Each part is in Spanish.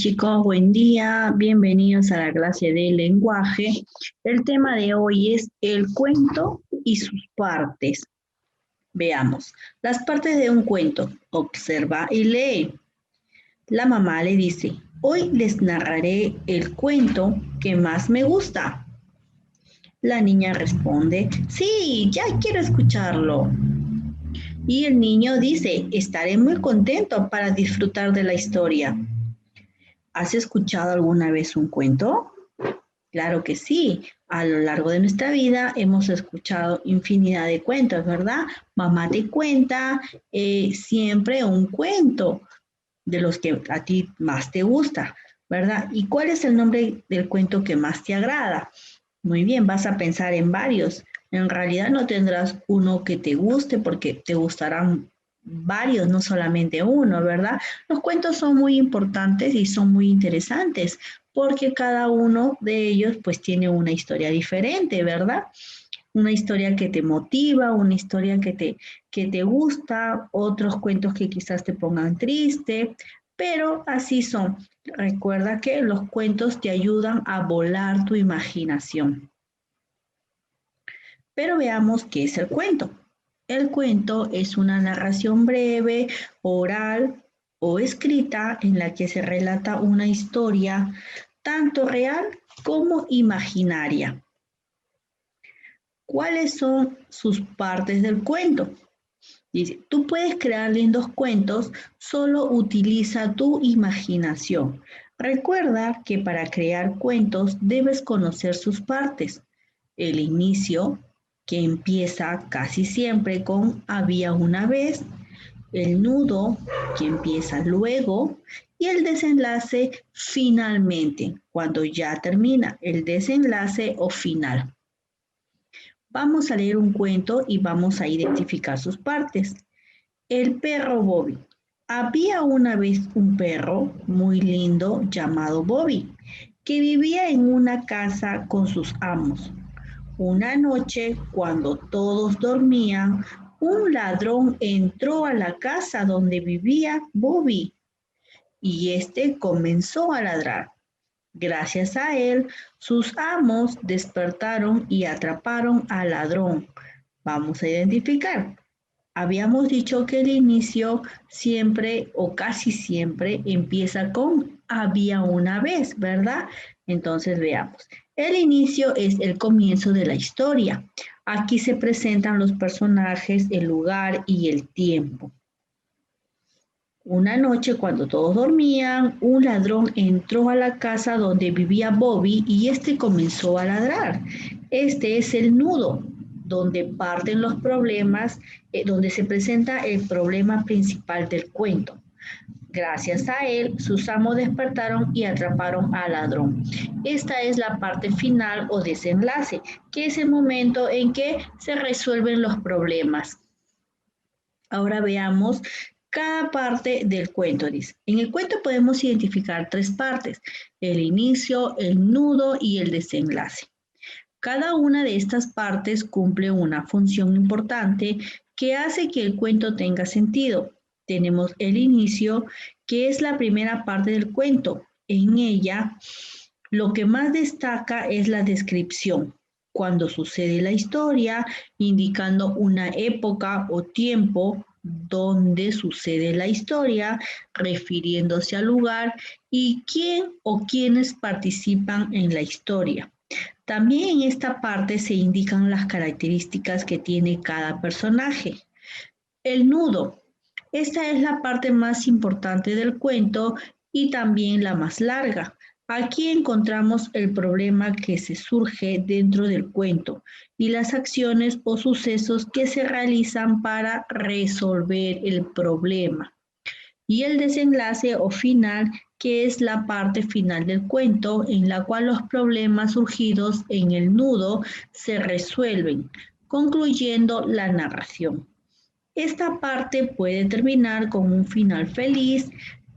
chicos, buen día, bienvenidos a la clase de lenguaje. El tema de hoy es el cuento y sus partes. Veamos, las partes de un cuento. Observa y lee. La mamá le dice, hoy les narraré el cuento que más me gusta. La niña responde, sí, ya quiero escucharlo. Y el niño dice, estaré muy contento para disfrutar de la historia. ¿Has escuchado alguna vez un cuento? Claro que sí. A lo largo de nuestra vida hemos escuchado infinidad de cuentos, ¿verdad? Mamá te cuenta siempre un cuento de los que a ti más te gusta, ¿verdad? ¿Y cuál es el nombre del cuento que más te agrada? Muy bien, vas a pensar en varios. En realidad no tendrás uno que te guste porque te gustarán varios, no solamente uno, ¿verdad? Los cuentos son muy importantes y son muy interesantes porque cada uno de ellos pues tiene una historia diferente, ¿verdad? Una historia que te motiva, una historia que te gusta, otros cuentos que quizás te pongan triste, pero así son. Recuerda que los cuentos te ayudan a volar tu imaginación. Pero veamos qué es el cuento. El cuento es una narración breve, oral o escrita en la que se relata una historia tanto real como imaginaria. ¿Cuáles son sus partes del cuento? Dice, tú puedes crear lindos cuentos, solo utiliza tu imaginación. Recuerda que para crear cuentos debes conocer sus partes. El inicio, que empieza casi siempre con había una vez, el nudo, que empieza luego, y el desenlace finalmente, cuando ya termina el desenlace o final. Vamos a leer un cuento y vamos a identificar sus partes. El perro Bobby. Había una vez un perro muy lindo llamado Bobby, que vivía en una casa con sus amos. Una noche, cuando todos dormían, un ladrón entró a la casa donde vivía Bobby y este comenzó a ladrar. Gracias a él, sus amos despertaron y atraparon al ladrón. Vamos a identificar. Habíamos dicho que el inicio siempre o casi siempre empieza con había una vez, ¿verdad? Entonces veamos. El inicio es el comienzo de la historia. Aquí se presentan los personajes, el lugar y el tiempo. Una noche, cuando todos dormían, un ladrón entró a la casa donde vivía Bobby y este comenzó a ladrar. Este es el nudo, donde parten los problemas, donde se presenta el problema principal del cuento. Gracias a él, sus amos despertaron y atraparon al ladrón. Esta es la parte final o desenlace, que es el momento en que se resuelven los problemas. Ahora veamos cada parte del cuento, dice. En el cuento podemos identificar tres partes, el inicio, el nudo y el desenlace. Cada una de estas partes cumple una función importante que hace que el cuento tenga sentido. Tenemos el inicio, que es la primera parte del cuento. En ella, lo que más destaca es la descripción, cuando sucede la historia, indicando una época o tiempo donde sucede la historia, refiriéndose al lugar y quién o quiénes participan en la historia. También en esta parte se indican las características que tiene cada personaje. El nudo. Esta es la parte más importante del cuento y también la más larga. Aquí encontramos el problema que se surge dentro del cuento y las acciones o sucesos que se realizan para resolver el problema. Y el desenlace o final, que es la parte final del cuento en la cual los problemas surgidos en el nudo se resuelven, concluyendo la narración. Esta parte puede terminar con un final feliz,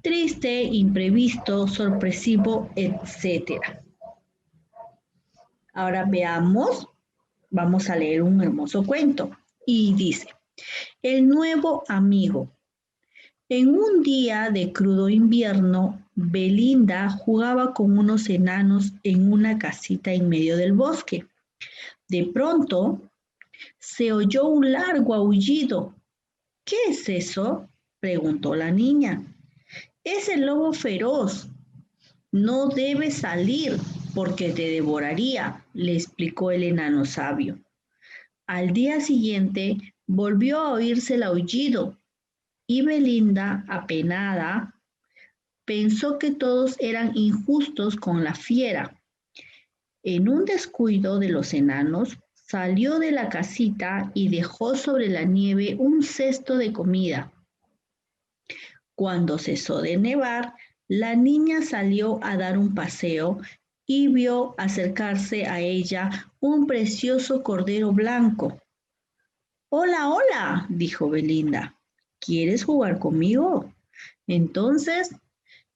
triste, imprevisto, sorpresivo, etc. Ahora veamos, vamos a leer un hermoso cuento. Y dice, el nuevo amigo. En un día de crudo invierno, Belinda jugaba con unos enanos en una casita en medio del bosque. De pronto, se oyó un largo aullido. ¿Qué es eso?, preguntó la niña. Es el lobo feroz. No debes salir porque te devoraría, le explicó el enano sabio. Al día siguiente volvió a oírse el aullido y Belinda, apenada, pensó que todos eran injustos con la fiera. En un descuido de los enanos, salió de la casita y dejó sobre la nieve un cesto de comida. Cuando cesó de nevar, la niña salió a dar un paseo y vio acercarse a ella un precioso cordero blanco. Hola, hola, dijo Belinda. ¿Quieres jugar conmigo? Entonces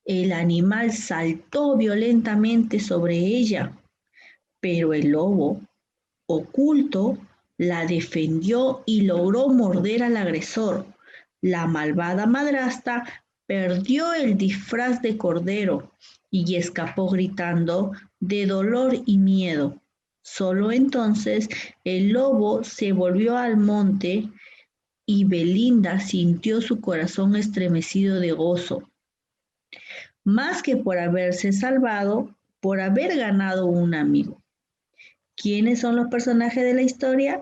el animal saltó violentamente sobre ella, pero el lobo, oculto, la defendió y logró morder al agresor. La malvada madrastra perdió el disfraz de cordero y escapó gritando de dolor y miedo. Solo entonces el lobo se volvió al monte y Belinda sintió su corazón estremecido de gozo, más que por haberse salvado, por haber ganado un amigo. ¿Quiénes son los personajes de la historia?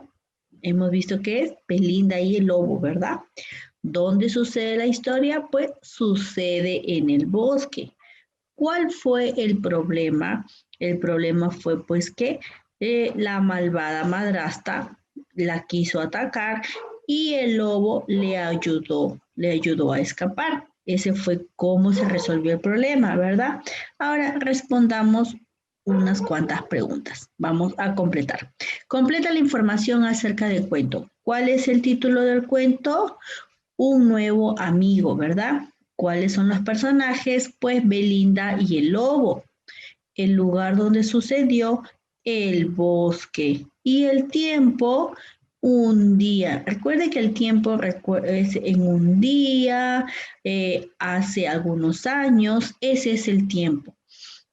Hemos visto que es Belinda y el lobo, ¿verdad? ¿Dónde sucede la historia? Pues sucede en el bosque. ¿Cuál fue el problema? El problema fue pues que la malvada madrastra la quiso atacar y el lobo le ayudó a escapar. Ese fue cómo se resolvió el problema, ¿verdad? Ahora respondamos unas cuantas preguntas. Vamos a completar. Completa la información acerca del cuento. ¿Cuál es el título del cuento? Un nuevo amigo, ¿verdad? ¿Cuáles son los personajes? Pues Belinda y el lobo. El lugar donde sucedió, el bosque. Y el tiempo, un día. Recuerde que el tiempo es en un día, hace algunos años, ese es el tiempo.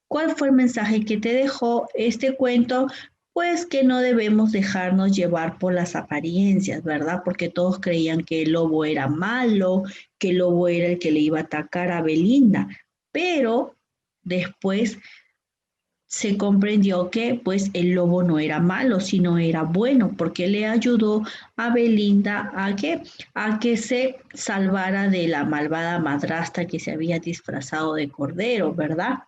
¿Cuál fue el mensaje que te dejó este cuento? Pues que no debemos dejarnos llevar por las apariencias, ¿verdad? Porque todos creían que el lobo era malo, que el lobo era el que le iba a atacar a Belinda, pero después se comprendió que pues el lobo no era malo, sino era bueno, porque le ayudó a Belinda a que se salvara de la malvada madrastra que se había disfrazado de cordero, ¿verdad?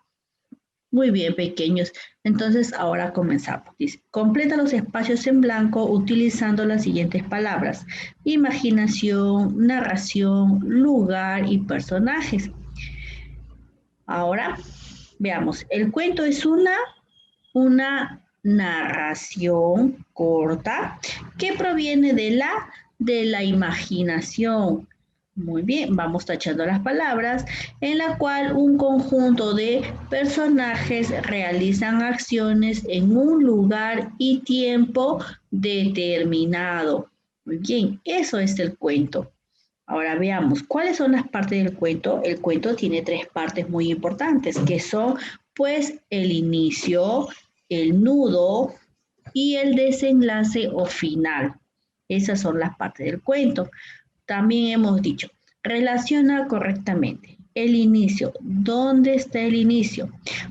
Muy bien, pequeños. Entonces, ahora comenzamos. Dice, completa los espacios en blanco utilizando las siguientes palabras: imaginación, narración, lugar y personajes. Ahora, veamos. El cuento es una narración corta que proviene de la imaginación. Muy bien, vamos tachando las palabras, en la cual un conjunto de personajes realizan acciones en un lugar y tiempo determinado. Muy bien, eso es el cuento. Ahora veamos, ¿cuáles son las partes del cuento? El cuento tiene tres partes muy importantes, que son pues el inicio, el nudo y el desenlace o final. Esas son las partes del cuento. También hemos dicho, relaciona correctamente. El inicio. ¿Dónde está el inicio?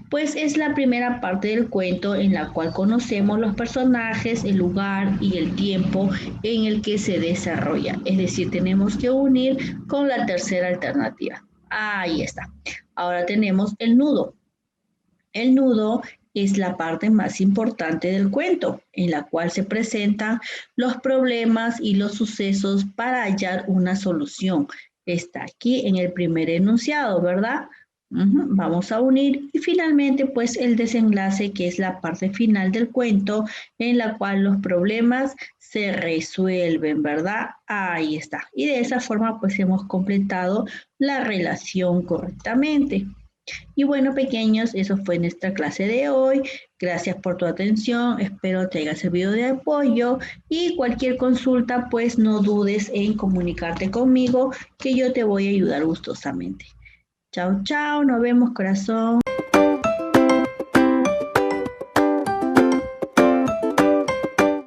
Pues es la primera parte del cuento en la cual conocemos los personajes, el lugar y el tiempo en el que se desarrolla. Es decir, tenemos que unir con la tercera alternativa. Ahí está. Ahora tenemos el nudo. El nudo es la parte más importante del cuento, en la cual se presentan los problemas y los sucesos para hallar una solución. Está aquí en el primer enunciado, ¿verdad? Vamos a unir y finalmente pues el desenlace, que es la parte final del cuento en la cual los problemas se resuelven, ¿verdad? Ahí está. Y de esa forma pues hemos completado la relación correctamente. Y bueno, pequeños, eso fue nuestra clase de hoy. Gracias por tu atención. Espero te haya servido de apoyo y cualquier consulta, pues no dudes en comunicarte conmigo, que yo te voy a ayudar gustosamente. Chao, chao, nos vemos, corazón.